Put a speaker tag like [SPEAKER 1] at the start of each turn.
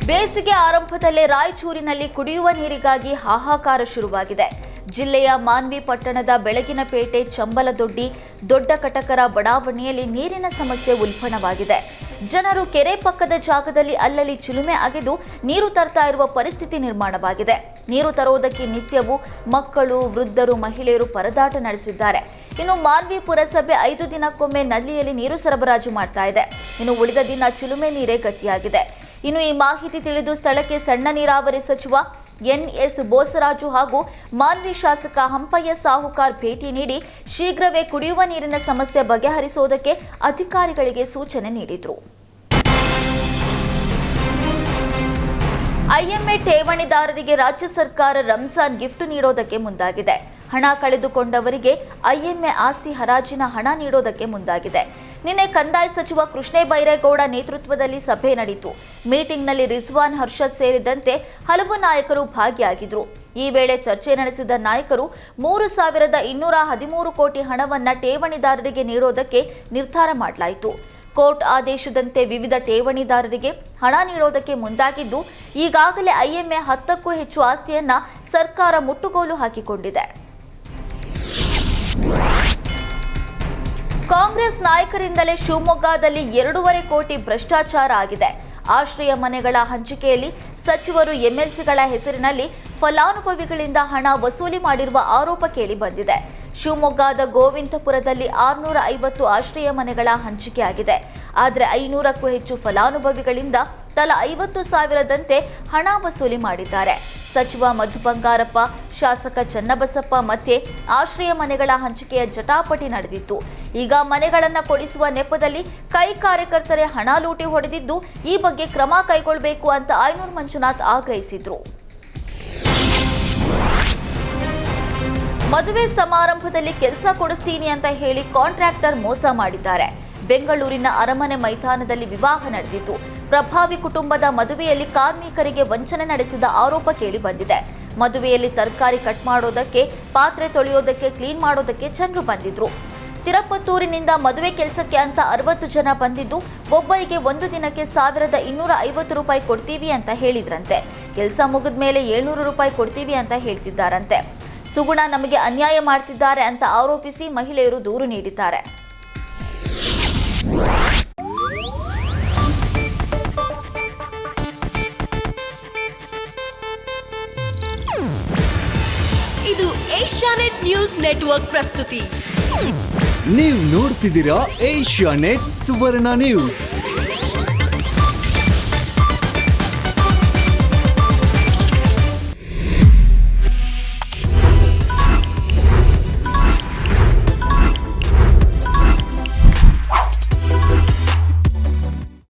[SPEAKER 1] ಬೇಸಿಗೆ ಆರಂಭದಲ್ಲೇ ರಾಯಚೂರಿನಲ್ಲಿ ಕುಡಿಯುವ ನೀರಿಗಾಗಿ ಹಾಹಾಕಾರ ಶುರುವಾಗಿದೆ. ಜಿಲ್ಲೆಯ ಮಾನ್ವಿ ಪಟ್ಟಣದ ಬೆಳಗಿನಪೇಟೆ, ಚಂಬಲದೊಡ್ಡಿ, ದೊಡ್ಡ ಕಟಕರ ಬಡಾವಣೆಯಲ್ಲಿ ನೀರಿನ ಸಮಸ್ಯೆ ಉಲ್ಬಣವಾಗಿದೆ. ಜನರು ಕೆರೆ ಪಕ್ಕದ ಜಾಗದಲ್ಲಿ ಅಲ್ಲಲ್ಲಿ ಚಿಲುಮೆ ಅಗೆದು ನೀರು ತರ್ತಾ ಇರುವ ಪರಿಸ್ಥಿತಿ ನಿರ್ಮಾಣವಾಗಿದೆ. ನೀರು ತರುವುದಕ್ಕೆ ನಿತ್ಯವೂ ಮಕ್ಕಳು, ವೃದ್ಧರು, ಮಹಿಳೆಯರು ಪರದಾಟ ನಡೆಸಿದ್ದಾರೆ. ಇನ್ನು ಮಾನ್ವಿ ಪುರಸಭೆ 5 ದಿನಕ್ಕೊಮ್ಮೆ ನಲ್ಲಿಯಲ್ಲಿ ನೀರು ಸರಬರಾಜು ಮಾಡ್ತಾ ಇದೆ. ಇನ್ನು ಉಳಿದ ದಿನ ಚಿಲುಮೆ ನೀರೇ ಗತಿಯಾಗಿದೆ. ಇನ್ನು ಈ ಮಾಹಿತಿ ತಿಳಿದು ಸ್ಥಳಕ್ಕೆ ಸಣ್ಣ ನೀರಾವರಿ ಸಚಿವ ಎನ್.ಎಸ್. ಬೋಸರಾಜು ಹಾಗೂ ಮಾನ್ವಿ ಶಾಸಕ ಹಂಪಯ್ಯ ಸಾಹುಕಾರ್ ಭೇಟಿ ನೀಡಿ ಶೀಘ್ರವೇ ಕುಡಿಯುವ ನೀರಿನ ಸಮಸ್ಯೆ ಬಗೆಹರಿಸುವುದಕ್ಕೆ ಅಧಿಕಾರಿಗಳಿಗೆ ಸೂಚನೆ ನೀಡಿದರು. ಐಎಂಎ ಠೇವಣಿದಾರರಿಗೆ ರಾಜ್ಯ ಸರ್ಕಾರ ರಂಜಾನ್ ಗಿಫ್ಟ್ ನೀಡೋದಕ್ಕೆ ಮುಂದಾಗಿದೆ. ಹಣ ಕಳೆದುಕೊಂಡವರಿಗೆ ಐಎಂಎ ಆಸ್ತಿ ಹರಾಜಿನ ಹಣ ನೀಡೋದಕ್ಕೆ ಮುಂದಾಗಿದೆ. ನಿನ್ನೆ ಕಂದಾಯ ಸಚಿವ ಕೃಷ್ಣ ಬೈರೇಗೌಡ ನೇತೃತ್ವದಲ್ಲಿ ಸಭೆ ನಡೆಯಿತು. ಮೀಟಿಂಗ್ನಲ್ಲಿ ರಿಜ್ವಾನ್ ಹರ್ಷದ್ ಸೇರಿದಂತೆ ಹಲವು ನಾಯಕರು ಭಾಗಿಯಾಗಿದ್ದರು. ಈ ವೇಳೆ ಚರ್ಚೆ ನಡೆಸಿದ ನಾಯಕರು 3,213 ಕೋಟಿ ಹಣವನ್ನು ಠೇವಣಿದಾರರಿಗೆ ನೀಡೋದಕ್ಕೆ ನಿರ್ಧಾರ ಮಾಡಲಾಯಿತು. ಕೋರ್ಟ್ ಆದೇಶದಂತೆ ವಿವಿಧ ಠೇವಣಿದಾರರಿಗೆ ಹಣ ನೀಡೋದಕ್ಕೆ ಮುಂದಾಗಿದ್ದು, ಈಗಾಗಲೇ ಐಎಂಎ 10ಕ್ಕೂ ಹೆಚ್ಚು ಆಸ್ತಿಯನ್ನ ಸರ್ಕಾರ ಮುಟ್ಟುಗೋಲು ಹಾಕಿಕೊಂಡಿದೆ. ಕಾಂಗ್ರೆಸ್ ನಾಯಕರಿಂದಲೇ ಶಿವಮೊಗ್ಗದಲ್ಲಿ 2.5 ಕೋಟಿ ಭ್ರಷ್ಟಾಚಾರ ಆಗಿದೆ. ಆಶ್ರಯ ಮನೆಗಳ ಹಂಚಿಕೆಯಲ್ಲಿ ಸಚಿವರು, ಎಂಎಲ್ಸಿಗಳ ಹೆಸರಿನಲ್ಲಿ ಫಲಾನುಭವಿಗಳಿಂದ ಹಣ ವಸೂಲಿ ಮಾಡಿರುವ ಆರೋಪ ಕೇಳಿ ಬಂದಿದೆ. ಶಿವಮೊಗ್ಗದ ಗೋವಿಂದಪುರದಲ್ಲಿ 650 ಆಶ್ರಯ ಮನೆಗಳ ಹಂಚಿಕೆಯಾಗಿದೆ. ಆದರೆ 500ಕ್ಕೂ ಹೆಚ್ಚು ಫಲಾನುಭವಿಗಳಿಂದ ತಲಾ 50,000ದಂತೆ ಹಣ ವಸೂಲಿ ಮಾಡಿದ್ದಾರೆ. ಸಚಿವ ಮಧು ಬಂಗಾರಪ್ಪ, ಶಾಸಕ ಚನ್ನಬಸಪ್ಪ ಮಧ್ಯೆ ಆಶ್ರಯ ಮನೆಗಳ ಹಂಚಿಕೆಯ ಜಟಾಪಟಿ ನಡೆದಿತ್ತು. ಈಗ ಮನೆಗಳನ್ನು ಕೊಡಿಸುವ ನೆಪದಲ್ಲಿ ಕೈ ಕಾರ್ಯಕರ್ತರೇ ಹಣ ಲೂಟಿ ಹೊಡೆದಿದ್ದು, ಈ ಬಗ್ಗೆ ಕ್ರಮ ಕೈಗೊಳ್ಳಬೇಕು ಅಂತ ಆಯನೂರು ಮಂಜುನಾಥ್ ಆಗ್ರಹಿಸಿದ್ರು. ಮದುವೆ ಸಮಾರಂಭದಲ್ಲಿ ಕೆಲಸ ಕೊಡಿಸ್ತೀನಿ ಅಂತ ಹೇಳಿ ಕಾಂಟ್ರಾಕ್ಟರ್ ಮೋಸ ಮಾಡಿದ್ದಾರೆ. ಬೆಂಗಳೂರಿನ ಅರಮನೆ ಮೈದಾನದಲ್ಲಿ ವಿವಾಹ ನಡೆದಿತ್ತು. ಪ್ರಭಾವಿ ಕುಟುಂಬದ ಮದುವೆಯಲ್ಲಿ ಕಾರ್ಮಿಕರಿಗೆ ವಂಚನೆ ನಡೆಸಿದ ಆರೋಪ ಕೇಳಿ ಬಂದಿದೆ. ಮದುವೆಯಲ್ಲಿ ತರಕಾರಿ ಕಟ್ ಮಾಡೋದಕ್ಕೆ, ಪಾತ್ರೆ ತೊಳೆಯೋದಕ್ಕೆ, ಕ್ಲೀನ್ ಮಾಡೋದಕ್ಕೆ ಜನರು ಬಂದಿದ್ರು. ತಿರುಪತ್ತೂರಿನಿಂದ ಮದುವೆ ಕೆಲಸಕ್ಕೆ ಅಂತ 60 ಜನ ಬಂದಿದ್ದು, ಒಬ್ಬರಿಗೆ ಒಂದು ದಿನಕ್ಕೆ 1,250 ರೂಪಾಯಿ ಕೊಡ್ತೀವಿ ಅಂತ ಹೇಳಿದ್ರಂತೆ. ಕೆಲಸ ಮುಗಿದ ಮೇಲೆ 700 ರೂಪಾಯಿ ಕೊಡ್ತೀವಿ ಅಂತ ಹೇಳ್ತಿದ್ದಾರಂತೆ. ಸುಗುಣ ನಮಗೆ ಅನ್ಯಾಯ ಮಾಡ್ತಿದ್ದಾರೆ ಅಂತ ಆರೋಪಿಸಿ ಮಹಿಳೆಯರು ದೂರು ನೀಡಿದ್ದಾರೆ.
[SPEAKER 2] ಇದು ಏಷ್ಯಾನೆಟ್ ನ್ಯೂಸ್ ನೆಟ್ವರ್ಕ್ ಪ್ರಸ್ತುತಿ.
[SPEAKER 3] ನೀವು ನೋಡ್ತಿದ್ದೀರಾ ಏಷ್ಯಾನೆಟ್ ಸುವರ್ಣ ನ್ಯೂಸ್.